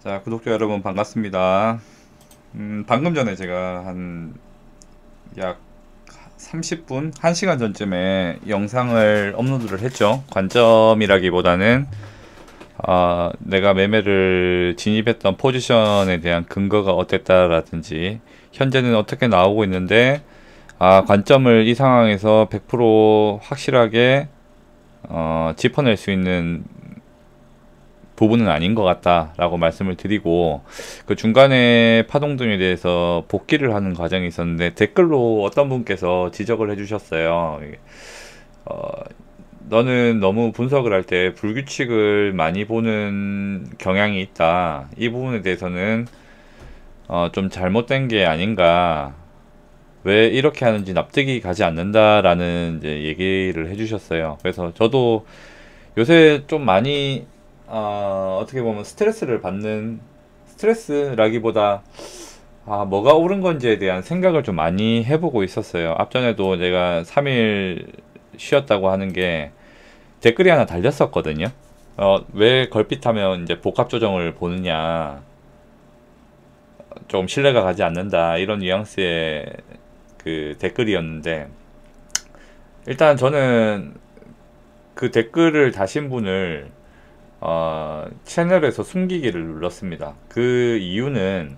자, 구독자 여러분 반갑습니다. 방금 전에 제가 한 약 30분, 1시간 전쯤에 영상을 업로드를 했죠. 관점이라기보다는 내가 매매를 진입했던 포지션에 대한 근거가 어땠다라든지 현재는 어떻게 나오고 있는데 관점을 이 상황에서 100% 확실하게 짚어낼 수 있는 부분은 아닌 것 같다라고 말씀을 드리고, 그 중간에 파동등에 대해서 복귀를 하는 과정이 있었는데 댓글로 어떤 분께서 지적을 해주셨어요. 어, 너는 너무 분석을 할 때 불규칙을 많이 보는 경향이 있다. 이 부분에 대해서는 좀 잘못된 게 아닌가. 왜 이렇게 하는지 납득이 가지 않는다라는 이제 얘기를 해주셨어요. 그래서 저도 요새 좀 많이 어떻게 보면 스트레스를 받는, 스트레스라기보다 뭐가 옳은 건지에 대한 생각을 좀 많이 해보고 있었어요. 앞전에도 제가 3일 쉬었다고 하는 게 댓글이 하나 달렸었거든요. 왜 걸핏하면 이제 복합 조정을 보느냐, 좀 신뢰가 가지 않는다, 이런 뉘앙스의 그 댓글이었는데, 일단 저는 그 댓글을 다신 분을 채널에서 숨기기를 눌렀습니다. 그 이유는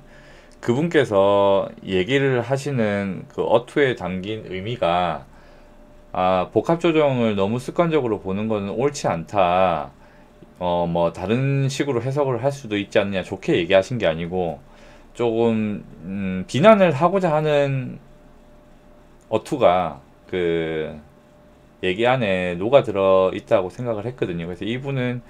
그분께서 얘기를 하시는 그 어투에 담긴 의미가 복합 조정을 너무 습관적으로 보는 것은 옳지 않다. 뭐 다른 식으로 해석을 할 수도 있지 않느냐, 좋게 얘기하신 게 아니고 조금 비난을 하고자 하는 어투가 그 얘기 안에 녹아들어 있다고 생각을 했거든요. 그래서 이분은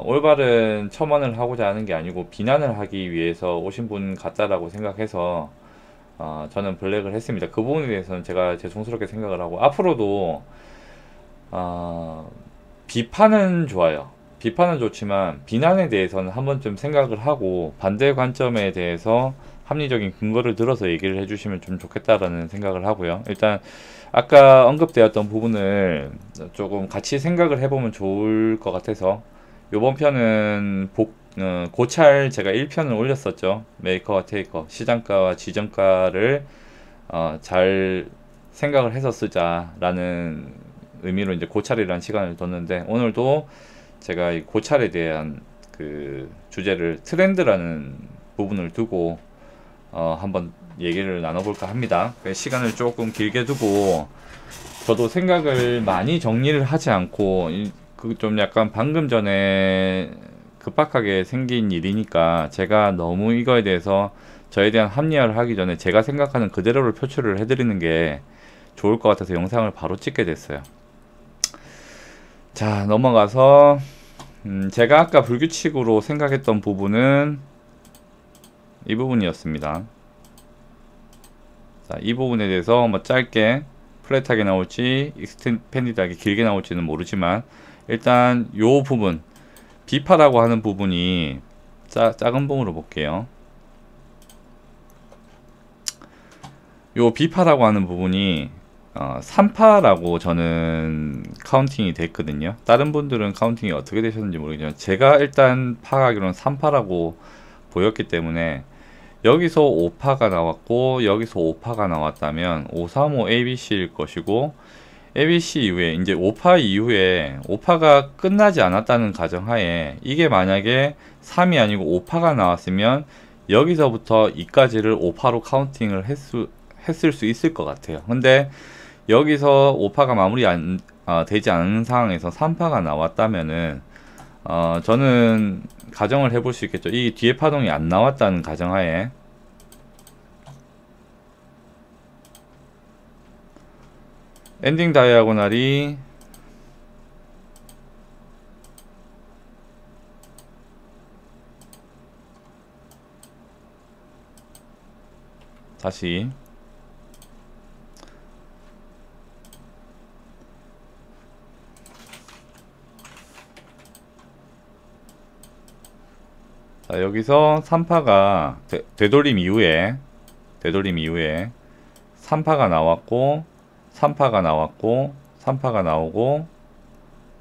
올바른 첨언을 하고자 하는 게 아니고 비난을 하기 위해서 오신 분 같다라고 생각해서 저는 블랙을 했습니다. 그 부분에 대해서는 제가 죄송스럽게 생각을 하고, 앞으로도 어, 비판은 좋아요. 비판은 좋지만 비난에 대해서는 한 번쯤 생각을 하고 반대 관점에 대해서 합리적인 근거를 들어서 얘기를 해주시면 좀 좋겠다라는 생각을 하고요. 일단 아까 언급되었던 부분을 조금 같이 생각을 해보면 좋을 것 같아서, 요번 편은 고찰 제가 1편을 올렸었죠. 메이커와 테이커, 시장가와 지정가를 잘 생각을 해서 쓰자라는 의미로 이제 고찰이라는 시간을 뒀는데, 오늘도 제가 이 고찰에 대한 그 주제를 트렌드라는 부분을 두고 한번 얘기를 나눠볼까 합니다. 시간을 조금 길게 두고 저도 생각을 많이 정리를 하지 않고 그 좀 약간 방금 전에 급박하게 생긴 일이니까 제가 너무 이거에 대해서 저에 대한 합리화를 하기 전에 제가 생각하는 그대로를 표출을 해드리는 게 좋을 것 같아서 영상을 바로 찍게 됐어요. 자, 넘어가서 제가 아까 불규칙으로 생각했던 부분은 이 부분이었습니다. 자, 이 부분에 대해서 뭐 짧게 플랫하게 나올지 익스텐디드하게 길게 나올지는 모르지만, 일단 요 부분 비파라고 하는 부분이 작은 봉으로 볼게요. 요 비파라고 하는 부분이 3파라고 저는 카운팅이 됐거든요. 다른 분들은 카운팅이 어떻게 되셨는지 모르겠지만 제가 일단 파악하기로는 3파라고 보였기 때문에, 여기서 5파가 나왔고 여기서 5파가 나왔다면 535 ABC일 것이고, ABC 이후에 이제 5파 이후에 5파가 끝나지 않았다는 가정하에 이게 만약에 3이 아니고 5파가 나왔으면 여기서부터 2까지를 5파로 카운팅을 했을 수 있을 것 같아요. 근데 여기서 5파가 되지 않은 상황에서 3파가 나왔다면은 저는 가정을 해볼 수 있겠죠. 이 뒤에 파동이 안 나왔다는 가정하에 엔딩 다이아고날이 다시 자, 여기서 3파가 되돌림 이후에 3파가 나왔고 3파가 나왔고 3파가 나오고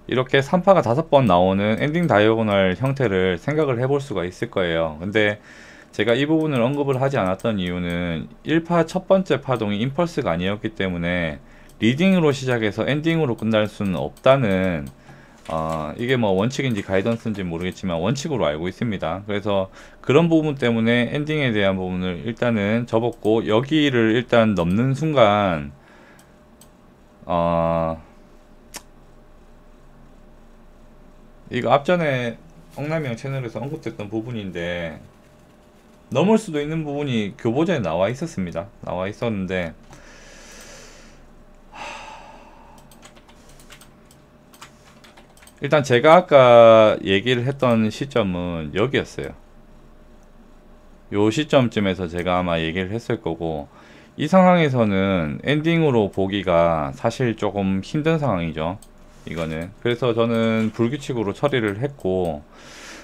이렇게 3파가 5번 나오는 엔딩 다이아고널 형태를 생각을 해볼 수가 있을 거예요. 근데 제가 이 부분을 언급을 하지 않았던 이유는 1파 첫 번째 파동이 임펄스가 아니었기 때문에 리딩으로 시작해서 엔딩으로 끝날 수는 없다는 이게 뭐 원칙인지 가이던스인지 모르겠지만 원칙으로 알고 있습니다. 그래서 그런 부분 때문에 엔딩에 대한 부분을 일단은 접었고, 여기를 일단 넘는 순간 이거 앞전에 억남형 채널에서 언급됐던 부분인데, 넘을 수도 있는 부분이 교보전에 나와 있었습니다. 나와 있었는데 일단 제가 아까 얘기를 했던 시점은 여기였어요. 요 시점쯤에서 제가 아마 얘기를 했을 거고, 이 상황에서는 엔딩으로 보기가 사실 조금 힘든 상황이죠, 이거는. 그래서 저는 불규칙으로 처리를 했고,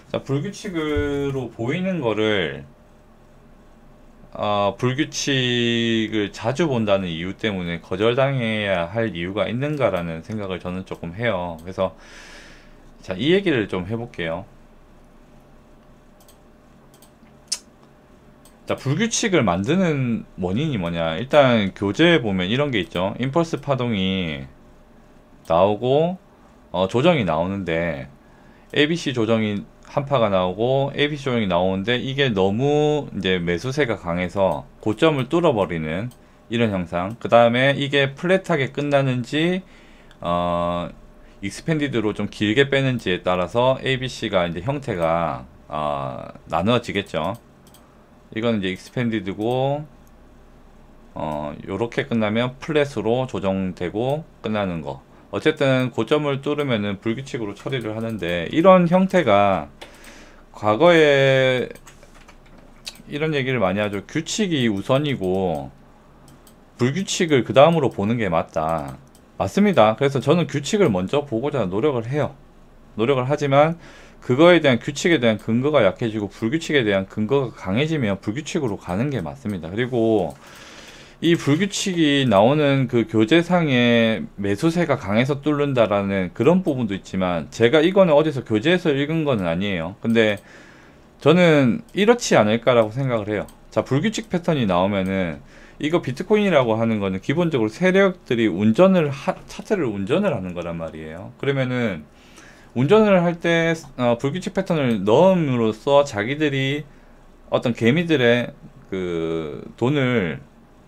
자, 불규칙으로 보이는 거를 불규칙을 자주 본다는 이유 때문에 거절당해야 할 이유가 있는가라는 생각을 저는 조금 해요. 그래서 자, 이 얘기를 좀 해볼게요. 자, 불규칙을 만드는 원인이 뭐냐. 일단 교재에 보면 이런 게 있죠. 임펄스 파동이 나오고 조정이 나오는데, ABC 조정이 한파가 나오고 ABC 조정이 나오는데, 이게 너무 이제 매수세가 강해서 고점을 뚫어버리는 이런 형상. 그 다음에 이게 플랫하게 끝나는지 익스펜디드로 좀 길게 빼는지에 따라서 ABC가 이제 형태가 나누어지겠죠. 이건 이제 익스펜디드고 요렇게 끝나면 플랫으로 조정되고 끝나는 거. 어쨌든 고점을 뚫으면은 불규칙으로 처리를 하는데, 이런 형태가 과거에 이런 얘기를 많이 하죠. 규칙이 우선이고 불규칙을 그 다음으로 보는 게 맞다. 맞습니다. 그래서 저는 규칙을 먼저 보고자 노력을 해요. 노력을 하지만 그거에 대한 규칙에 대한 근거가 약해지고 불규칙에 대한 근거가 강해지면 불규칙으로 가는 게 맞습니다. 그리고 이 불규칙이 나오는 그 교재상에 매수세가 강해서 뚫는다라는 그런 부분도 있지만, 제가 이거는 어디서 교재에서 읽은 거는 아니에요. 근데 저는 이렇지 않을까라고 생각을 해요. 자, 불규칙 패턴이 나오면은, 이거 비트코인이라고 하는 거는 기본적으로 세력들이 차트를 운전을 하는 거란 말이에요. 그러면은 운전을 할 때 불규칙 패턴을 넣음으로써 자기들이 어떤 개미들의 그 돈을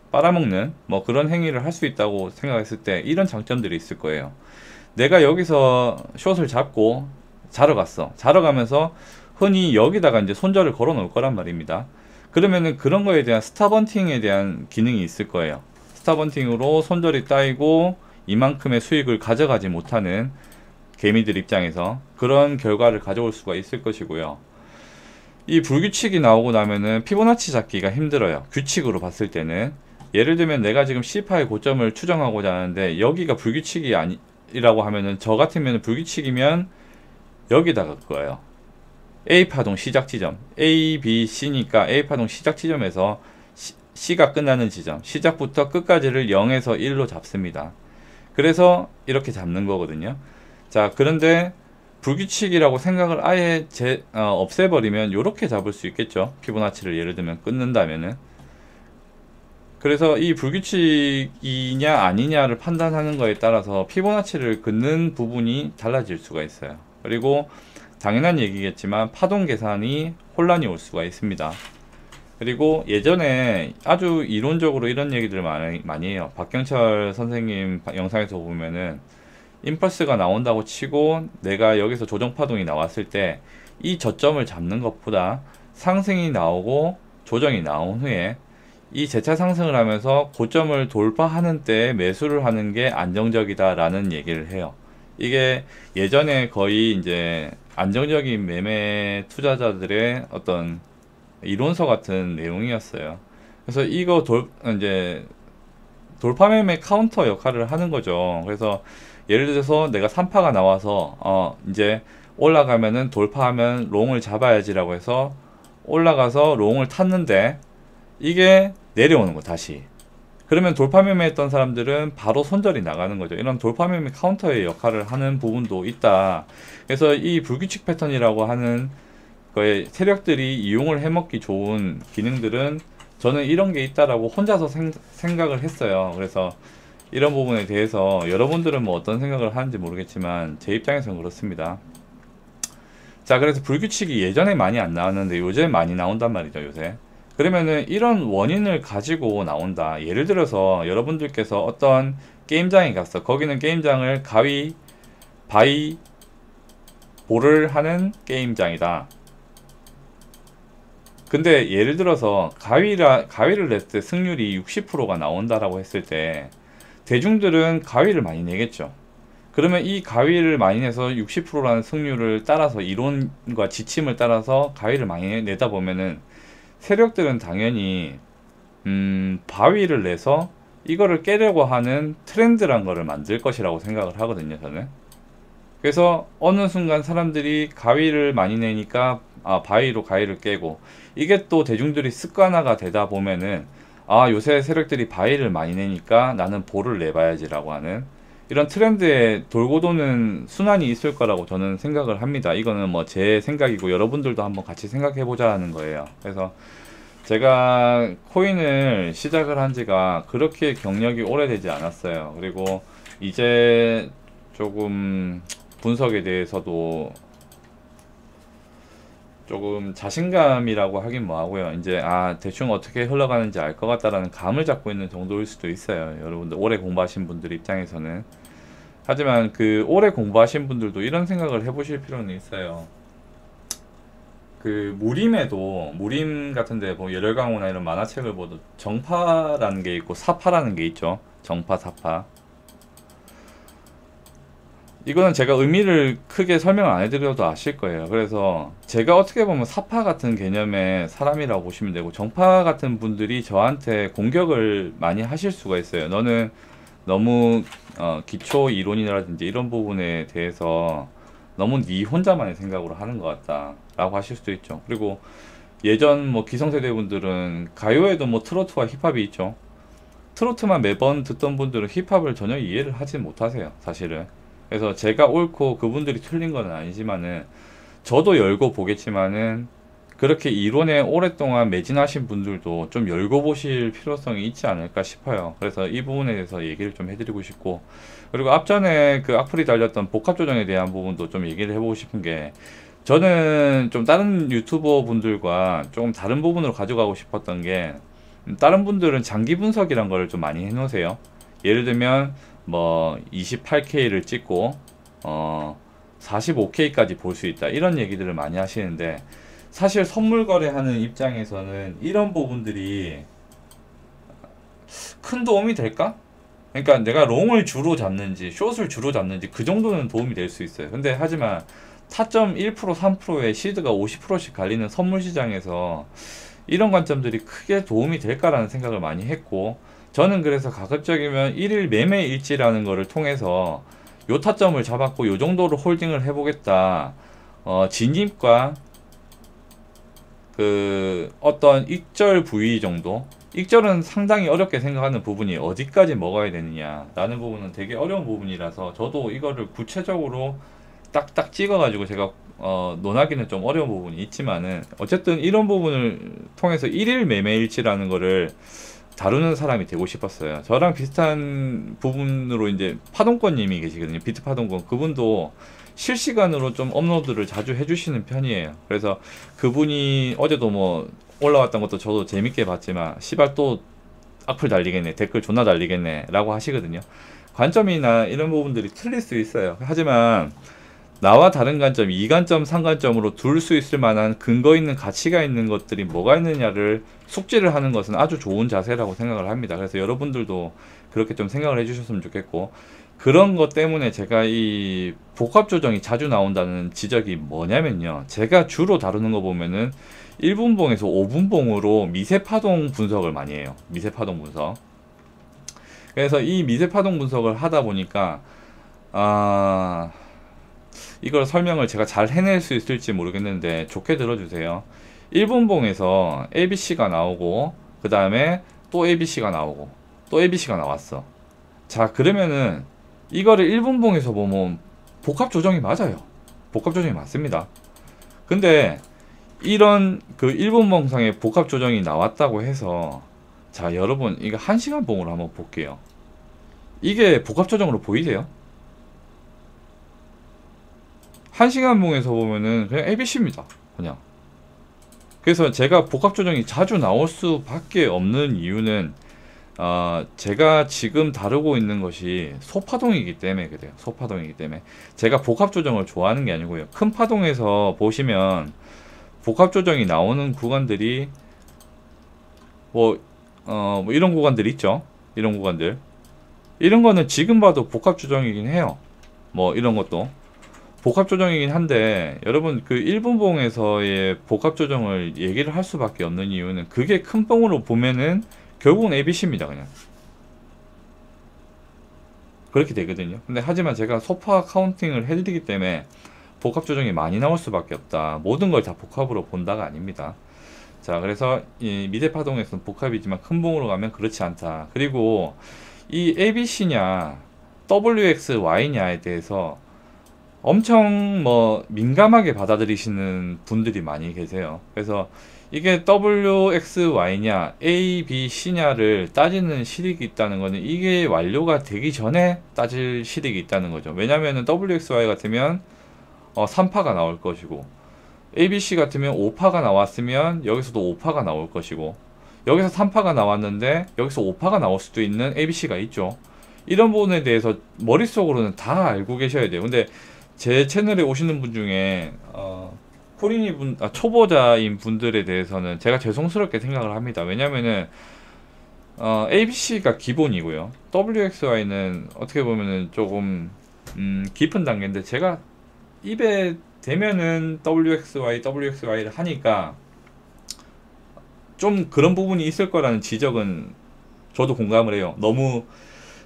빨아먹는 뭐 그런 행위를 할 수 있다고 생각했을 때 이런 장점들이 있을 거예요. 내가 여기서 숏을 잡고 자러 갔어. 자러 가면서 흔히 여기다가 이제 손절을 걸어 놓을 거란 말입니다. 그러면은 그런 거에 대한 스탑헌팅에 대한 기능이 있을 거예요. 스탑헌팅으로 손절이 따이고 이만큼의 수익을 가져가지 못하는 개미들 입장에서 그런 결과를 가져올 수가 있을 것이고요. 이 불규칙이 나오고 나면은 피보나치 잡기가 힘들어요. 규칙으로 봤을 때는. 예를 들면 내가 지금 C파의 고점을 추정하고자 하는데, 여기가 불규칙이 아니라고 하면은, 저 같으면 불규칙이면 여기다가 거예요. A파동 시작 지점, A, B, C니까 A파동 시작 지점에서 C가 끝나는 지점, 시작부터 끝까지를 0에서 1로 잡습니다. 그래서 이렇게 잡는 거거든요. 자, 그런데 불규칙이라고 생각을 아예 없애버리면 이렇게 잡을 수 있겠죠. 피보나치를 예를 들면 끊는다면은. 그래서 이 불규칙이냐 아니냐를 판단하는 거에 따라서 피보나치를 긋는 부분이 달라질 수가 있어요. 그리고 당연한 얘기겠지만 파동 계산이 혼란이 올 수가 있습니다. 그리고 예전에 아주 이론적으로 이런 얘기들을 많이 해요. 박경철 선생님 영상에서 보면은, 임펄스가 나온다고 치고 내가 여기서 조정파동이 나왔을 때 이 저점을 잡는 것보다 상승이 나오고 조정이 나온 후에 이 재차 상승을 하면서 고점을 돌파하는 때 매수를 하는 게 안정적이다 라는 얘기를 해요. 이게 예전에 거의 이제 안정적인 매매 투자자들의 어떤 이론서 같은 내용이었어요. 그래서 이거 이제 돌파 매매 카운터 역할을 하는 거죠. 그래서 예를 들어서 내가 3파가 나와서 이제 올라가면은 돌파하면 롱을 잡아야지라고 해서 올라가서 롱을 탔는데 이게 내려오는 거 다시. 그러면 돌파매매 했던 사람들은 바로 손절이 나가는 거죠. 이런 돌파매매 카운터의 역할을 하는 부분도 있다. 그래서 이 불규칙 패턴이라고 하는 거에 세력들이 이용을 해먹기 좋은 기능들은 저는 이런 게 있다라고 혼자서 생각을 했어요. 그래서 이런 부분에 대해서 여러분들은 뭐 어떤 생각을 하는지 모르겠지만 제 입장에서는 그렇습니다. 자, 그래서 불규칙이 예전에 많이 안 나왔는데 요즘 많이 나온단 말이죠, 요새. 그러면은 이런 원인을 가지고 나온다. 예를 들어서 여러분들께서 어떤 게임장에 갔어. 거기는 게임장을 바이 볼을 하는 게임장이다. 근데 예를 들어서 가위를 냈을 때 승률이 60%가 나온다라고 했을 때 대중들은 가위를 많이 내겠죠. 그러면 이 가위를 많이 내서 60%라는 승률을 따라서 이론과 지침을 따라서 가위를 많이 내다 보면은 세력들은 당연히 바위를 내서 이거를 깨려고 하는 트렌드란 거를 만들 것이라고 생각을 하거든요, 저는. 그래서 어느 순간 사람들이 가위를 많이 내니까 바위로 가위를 깨고, 이게 또 대중들이 습관화가 되다 보면은 요새 세력들이 바위를 많이 내니까 나는 볼을 내봐야지라고 하는 이런 트렌드에 돌고 도는 순환이 있을 거라고 저는 생각을 합니다. 이거는 뭐 제 생각이고 여러분들도 한번 같이 생각해 보자는 거예요. 그래서 제가 코인을 시작을 한 지가 그렇게 경력이 오래되지 않았어요. 그리고 이제 조금 분석에 대해서도 조금 자신감이라고 하긴 뭐하고요. 이제 대충 어떻게 흘러가는지 알 것 같다라는 감을 잡고 있는 정도일 수도 있어요. 여러분들 오래 공부하신 분들 입장에서는. 하지만 그 오래 공부하신 분들도 이런 생각을 해보실 필요는 있어요. 그 무림 같은데 뭐 열혈강호나 이런 만화책을 보도 정파라는 게 있고 사파라는 게 있죠. 정파, 사파. 이거는 제가 의미를 크게 설명 안 해드려도 아실 거예요. 그래서 제가 어떻게 보면 사파 같은 개념의 사람이라고 보시면 되고, 정파 같은 분들이 저한테 공격을 많이 하실 수가 있어요. 너는 너무 기초 이론이라든지 이런 부분에 대해서 너무 네 혼자만의 생각으로 하는 것 같다 라고 하실 수도 있죠. 그리고 예전 뭐 기성세대 분들은 가요에도 뭐 트로트와 힙합이 있죠. 트로트만 매번 듣던 분들은 힙합을 전혀 이해를 하지 못하세요, 사실은. 그래서 제가 옳고 그분들이 틀린 건 아니지만은, 저도 열고 보겠지만은 그렇게 이론에 오랫동안 매진하신 분들도 좀 열고 보실 필요성이 있지 않을까 싶어요. 그래서 이 부분에 대해서 얘기를 좀 해드리고 싶고, 그리고 앞전에 그 악플이 달렸던 복합 조정에 대한 부분도 좀 얘기를 해보고 싶은 게, 저는 좀 다른 유튜버 분들과 조금 다른 부분으로 가져가고 싶었던 게, 다른 분들은 장기 분석이란 걸 좀 많이 해놓으세요. 예를 들면 뭐 28K를 찍고 45K까지 볼 수 있다, 이런 얘기들을 많이 하시는데, 사실 선물 거래하는 입장에서는 이런 부분들이 큰 도움이 될까? 그러니까 내가 롱을 주로 잡는지 숏을 주로 잡는지 그 정도는 도움이 될 수 있어요. 근데 하지만 타점 1% 3%에 시드가 50%씩 갈리는 선물 시장에서 이런 관점들이 크게 도움이 될까라는 생각을 많이 했고, 저는 그래서 가급적이면 1일 매매 일지라는 거를 통해서 요 타점을 잡았고 요 정도로 홀딩을 해보겠다. 진입과 그 어떤 익절 부위 정도, 익절은 상당히 어렵게 생각하는 부분이 어디까지 먹어야 되느냐 라는 부분은 되게 어려운 부분이라서, 저도 이거를 구체적으로 딱딱 찍어 가지고 제가 논하기는 좀 어려운 부분이 있지만은, 어쨌든 이런 부분을 통해서 1일 매매일치라는 거를 다루는 사람이 되고 싶었어요. 저랑 비슷한 부분으로 이제 파동권님이 계시거든요. 비트 파동권. 그분도 실시간으로 좀 업로드를 자주 해주시는 편이에요. 그래서 그분이 어제도 뭐 올라왔던 것도 저도 재밌게 봤지만, 시발 또 악플 달리겠네, 댓글 존나 달리겠네 라고 하시거든요. 관점이나 이런 부분들이 틀릴 수 있어요. 하지만 나와 다른 관점, 이관점, 상관점으로 둘 수 있을 만한 근거 있는 가치가 있는 것들이 뭐가 있느냐를 숙지를 하는 것은 아주 좋은 자세라고 생각을 합니다. 그래서 여러분들도 그렇게 좀 생각을 해주셨으면 좋겠고, 그런 것 때문에 제가 이 복합 조정이 자주 나온다는 지적이 뭐냐면요, 제가 주로 다루는 거 보면은 1분봉에서 5분봉으로 미세파동 분석을 많이 해요. 미세파동 분석. 그래서 이 미세파동 분석을 하다 보니까 이걸 설명을 제가 잘 해낼 수 있을지 모르겠는데 좋게 들어주세요. 1분봉에서 ABC가 나오고 그 다음에 또 ABC가 나오고 또 ABC가 나왔어. 자, 그러면은 이거를 일분봉에서 보면 복합 조정이 맞아요. 복합 조정이 맞습니다. 근데 이런 그 일분봉상에 복합 조정이 나왔다고 해서, 자, 여러분 이거 1시간 봉으로 한번 볼게요. 이게 복합 조정으로 보이세요? 1시간 봉에서 보면은 그냥 ABC입니다. 그냥. 그래서 제가 복합 조정이 자주 나올 수밖에 없는 이유는 제가 지금 다루고 있는 것이 소파동이기 때문에 그래요. 소파동이기 때문에 제가 복합 조정을 좋아하는 게 아니고요. 큰 파동에서 보시면 복합 조정이 나오는 구간들이 뭐 이런 구간들 있죠. 이런 구간들, 이런 거는 지금 봐도 복합 조정이긴 해요. 뭐 이런 것도 복합 조정이긴 한데, 여러분 그 1분봉에서의 복합 조정을 얘기를 할 수밖에 없는 이유는 그게 큰 봉으로 보면은 결국은 ABC입니다. 그냥 그렇게 되거든요. 근데 하지만 제가 소파 카운팅을 해드리기 때문에 복합 조정이 많이 나올 수밖에 없다. 모든 걸 다 복합으로 본다가 아닙니다. 자, 그래서 이 미대 파동에서는 복합이지만 큰 봉으로 가면 그렇지 않다. 그리고 이 ABC냐 WXY냐에 대해서 엄청 뭐 민감하게 받아들이시는 분들이 많이 계세요. 그래서 이게 WXY냐 ABC냐를 따지는 실익이 있다는 거는 이게 완료가 되기 전에 따질 실익이 있다는 거죠. 왜냐면은 WXY 같으면 3파가 나올 것이고, ABC 같으면 5파가 나왔으면 여기서도 5파가 나올 것이고, 여기서 3파가 나왔는데 여기서 5파가 나올 수도 있는 ABC가 있죠. 이런 부분에 대해서 머릿속으로는 다 알고 계셔야 돼요. 근데 제 채널에 오시는 분 중에 초보자인 분들에 대해서는 제가 죄송스럽게 생각을 합니다. 왜냐면은 ABC가 기본이고요. WXY는 어떻게 보면은 조금 깊은 단계인데, 제가 입에 대면은 WXY를 하니까 좀 그런 부분이 있을 거라는 지적은 저도 공감을 해요. 너무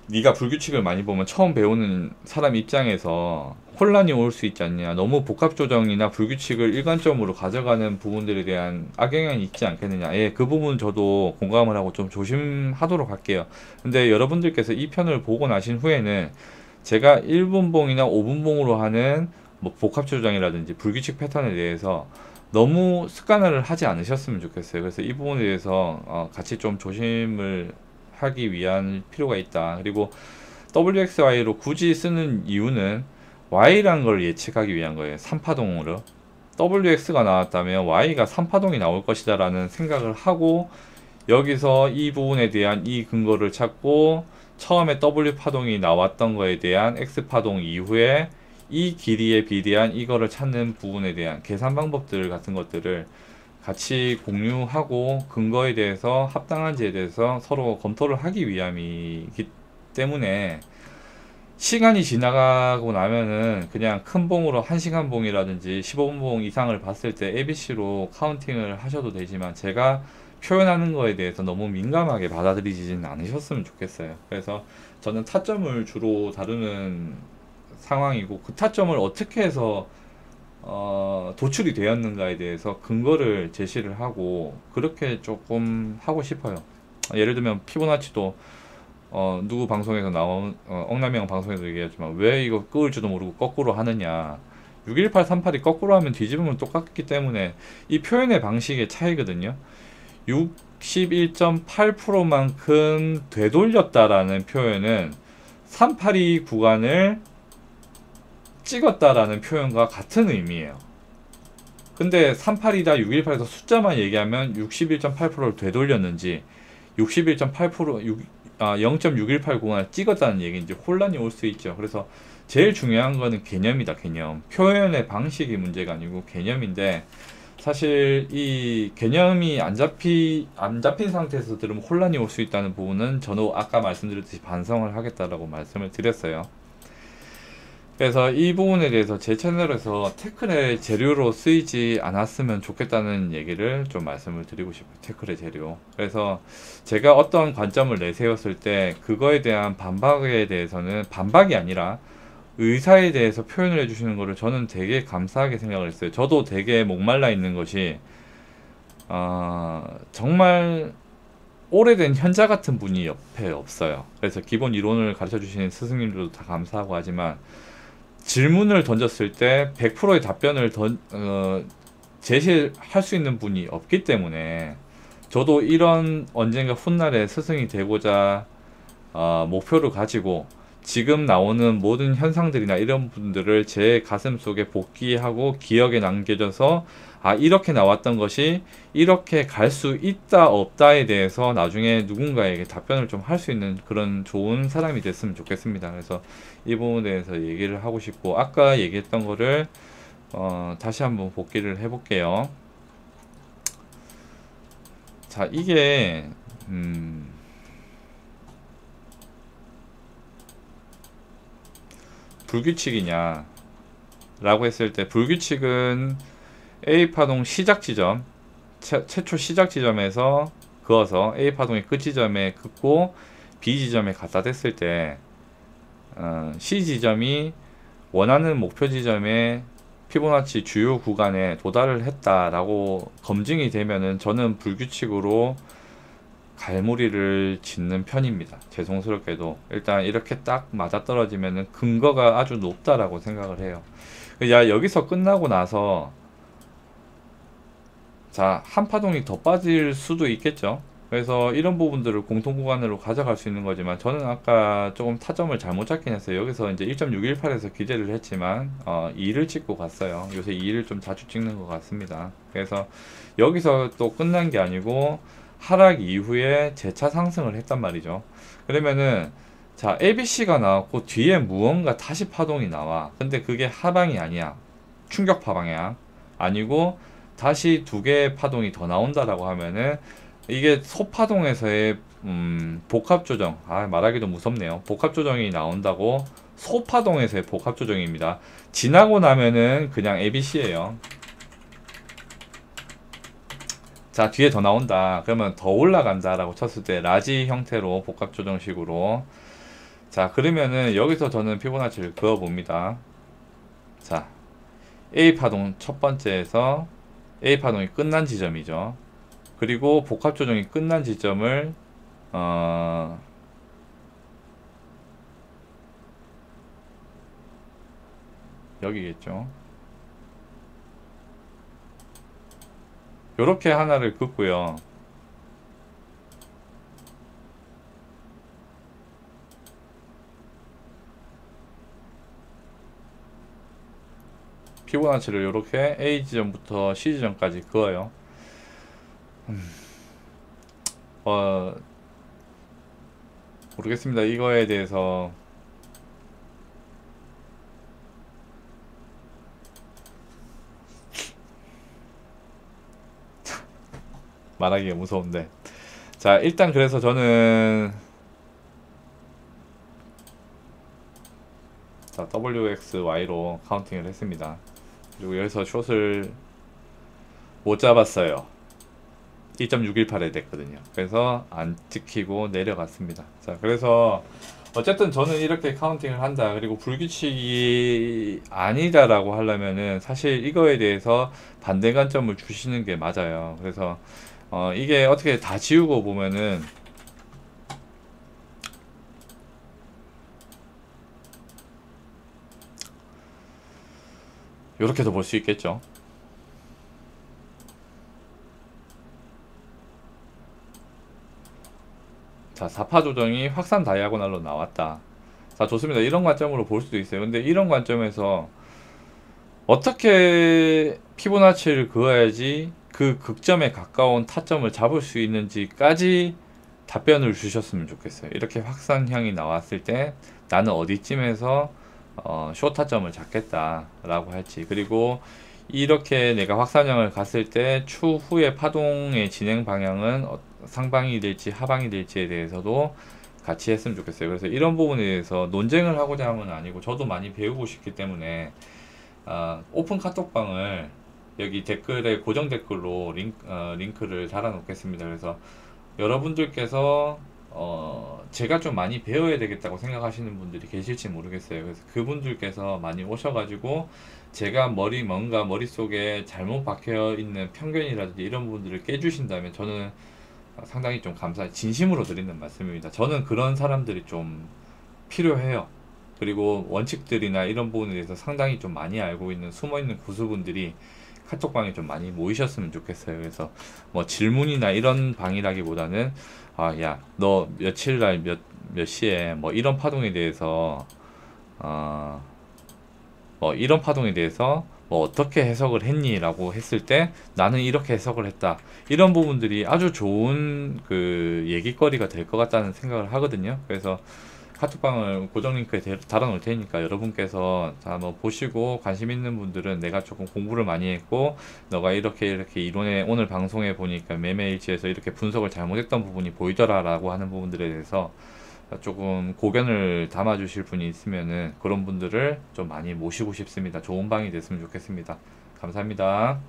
네가 불규칙을 많이 보면 처음 배우는 사람 입장에서 혼란이 올 수 있지 않냐, 너무 복합 조정이나 불규칙을 일관점으로 가져가는 부분들에 대한 악영향이 있지 않겠느냐. 예, 그 부분 저도 공감을 하고 좀 조심하도록 할게요. 근데 여러분들께서 이 편을 보고 나신 후에는 제가 1분봉이나 5분봉으로 하는 뭐 복합 조정이라든지 불규칙 패턴에 대해서 너무 습관화를 하지 않으셨으면 좋겠어요. 그래서 이 부분에 대해서 같이 좀 조심을 하기 위한 필요가 있다. 그리고 WXY로 굳이 쓰는 이유는 Y라는 걸 예측하기 위한 거예요. 3파동으로 WX가 나왔다면 Y가 3파동이 나올 것이다 라는 생각을 하고, 여기서 이 부분에 대한 이 근거를 찾고 처음에 W파동이 나왔던 거에 대한 X파동 이후에 이 길이에 비례한 이거를 찾는 부분에 대한 계산 방법들 같은 것들을 같이 공유하고 근거에 대해서 합당한지에 대해서 서로 검토를 하기 위함이기 때문에, 시간이 지나가고 나면은 그냥 큰 봉으로 1시간 봉이라든지 15분 봉 이상을 봤을 때 ABC로 카운팅을 하셔도 되지만, 제가 표현하는 거에 대해서 너무 민감하게 받아들이지는 않으셨으면 좋겠어요. 그래서 저는 타점을 주로 다루는 상황이고, 그 타점을 어떻게 해서 도출이 되었는가에 대해서 근거를 제시를 하고 그렇게 조금 하고 싶어요. 예를 들면 피보나치도 누구 방송에서 나온 엉남형 방송에서 얘기했지만 왜 이거 끄을 줄도 모르고 거꾸로 하느냐, 618, 38이 거꾸로 하면 뒤집으면 똑같기 때문에 이 표현의 방식의 차이거든요. 61.8%만큼 되돌렸다라는 표현은 382 구간을 찍었다라는 표현과 같은 의미예요. 근데 38이다 618에서 숫자만 얘기하면 61.8%를 되돌렸는지 61.8% 0.618 구간을 찍었다는 얘기인지 혼란이 올 수 있죠. 그래서 제일 중요한 거는 개념이다. 개념. 표현의 방식이 문제가 아니고 개념인데, 사실 이 개념이 안 잡힌 상태에서 들으면 혼란이 올 수 있다는 부분은 저는 아까 말씀드렸듯이 반성을 하겠다라고 말씀을 드렸어요. 그래서 이 부분에 대해서 제 채널에서 태클의 재료로 쓰이지 않았으면 좋겠다는 얘기를 좀 말씀을 드리고 싶어요. 태클의 재료. 그래서 제가 어떤 관점을 내세웠을 때 그거에 대한 반박에 대해서는 반박이 아니라 의사에 대해서 표현을 해주시는 거를 저는 되게 감사하게 생각을 했어요. 저도 되게 목말라 있는 것이 정말 오래된 현자 같은 분이 옆에 없어요. 그래서 기본 이론을 가르쳐 주시는 스승님들도 다 감사하고 하지만 질문을 던졌을 때 100%의 답변을 제시할 수 있는 분이 없기 때문에 저도 이런 언젠가 훗날에 스승이 되고자 목표를 가지고 지금 나오는 모든 현상들이나 이런 분들을 제 가슴 속에 복귀하고 기억에 남겨져서 이렇게 나왔던 것이 이렇게 갈 수 있다 없다에 대해서 나중에 누군가에게 답변을 좀 할 수 있는 그런 좋은 사람이 됐으면 좋겠습니다. 그래서 이 부분에 대해서 얘기를 하고 싶고 아까 얘기했던 거를 다시 한번 복기를 해볼게요. 자, 이게 불규칙이냐 라고 했을 때 불규칙은 A파동 시작 지점 최초 시작 지점에서 그어서 A파동의 끝 지점에 긋고 B 지점에 갖다 댔을 때 C 지점이 원하는 목표 지점에 피보나치 주요 구간에 도달을 했다라고 검증이 되면은 저는 불규칙으로 갈무리를 짓는 편입니다. 죄송스럽게도 일단 이렇게 딱 맞아떨어지면은 근거가 아주 높다라고 생각을 해요. 여기서 끝나고 나서 자, 한 파동이 더 빠질 수도 있겠죠. 그래서 이런 부분들을 공통 구간으로 가져갈 수 있는 거지만 저는 아까 조금 타점을 잘못 잡긴 했어요. 여기서 이제 1.618에서 기대를 했지만 2를 찍고 갔어요. 요새 2를 좀 자주 찍는 것 같습니다. 그래서 여기서 또 끝난 게 아니고 하락 이후에 재차 상승을 했단 말이죠. 그러면은 자, ABC가 나왔고 뒤에 무언가 다시 파동이 나와. 근데 그게 하방이 아니야. 충격 파방이야. 아니고 다시 두 개의 파동이 더 나온다라고 하면은 이게 소파동에서의 복합 조정, 말하기도 무섭네요. 복합 조정이 나온다고. 소파동에서의 복합 조정입니다. 지나고 나면은 그냥 ABC예요. 자, 뒤에 더 나온다. 그러면 더 올라간다 라고 쳤을 때 라지 형태로 복합 조정식으로. 자, 그러면은 여기서 저는 피보나치를 그어 봅니다. 자, A 파동 첫 번째에서 A 파동이 끝난 지점이죠. 그리고 복합 조정이 끝난 지점을 여기겠죠. 요렇게 하나를 긋고요. 피보나치를 이렇게 A 지점부터 C 지점까지 그어요. 모르겠습니다. 이거에 대해서 말하기가 무서운데, 자, 일단 그래서 저는 자, WXY로 카운팅을 했습니다. 그리고 여기서 숏을 못 잡았어요. 1.618에 됐거든요. 그래서 안 찍히고 내려갔습니다. 자, 그래서 어쨌든 저는 이렇게 카운팅을 한다. 그리고 불규칙이 아니다라고 하려면은 사실 이거에 대해서 반대 관점을 주시는 게 맞아요. 그래서 이게 어떻게 다 지우고 보면은 요렇게도 볼 수 있겠죠. 자, 4파 조정이 확산 다이아고날로 나왔다. 자, 좋습니다. 이런 관점으로 볼 수도 있어요. 근데 이런 관점에서 어떻게 피보나치를 그어야지 그 극점에 가까운 타점을 잡을 수 있는지까지 답변을 주셨으면 좋겠어요. 이렇게 확산형이 나왔을 때 나는 어디쯤에서 숏 타점을 잡겠다 라고 할지, 그리고 이렇게 내가 확산형을 갔을 때 추후의 파동의 진행 방향은 상방이 될지 하방이 될지에 대해서도 같이 했으면 좋겠어요. 그래서 이런 부분에 대해서 논쟁을 하고자 하는 건 아니고 저도 많이 배우고 싶기 때문에 오픈 카톡방을 여기 댓글에 고정 댓글로 링크를 달아 놓겠습니다. 그래서 여러분들께서 제가 좀 많이 배워야 되겠다고 생각하시는 분들이 계실지 모르겠어요. 그래서 그분들께서 많이 오셔가지고 제가 뭔가 머릿속에 잘못 박혀 있는 편견이라든지 이런 부분들을 깨주신다면 저는 상당히 좀 진심으로 드리는 말씀입니다. 저는 그런 사람들이 좀 필요해요. 그리고 원칙들이나 이런 부분에 대해서 상당히 좀 많이 알고 있는 숨어있는 고수분들이 카톡방에 좀 많이 모이셨으면 좋겠어요. 그래서 뭐 질문이나 이런 방이라기보다는 야, 너 며칠 날 몇 시에 뭐 이런 파동에 대해서 어, 뭐 이런 파동에 대해서 뭐 어떻게 해석을 했니? 라고 했을 때 나는 이렇게 해석을 했다. 이런 부분들이 아주 좋은 그 얘기거리가 될 것 같다는 생각을 하거든요. 그래서 카톡방을 고정 링크에 달아 놓을 테니까 여러분께서 자, 뭐 보시고 관심 있는 분들은 내가 조금 공부를 많이 했고 너가 이렇게 이론에 오늘 방송에 보니까 매매일지에서 이렇게 분석을 잘못했던 부분이 보이더라 라고 하는 부분들에 대해서 조금 고견을 담아 주실 분이 있으면은 그런 분들을 좀 많이 모시고 싶습니다. 좋은 방이 됐으면 좋겠습니다. 감사합니다.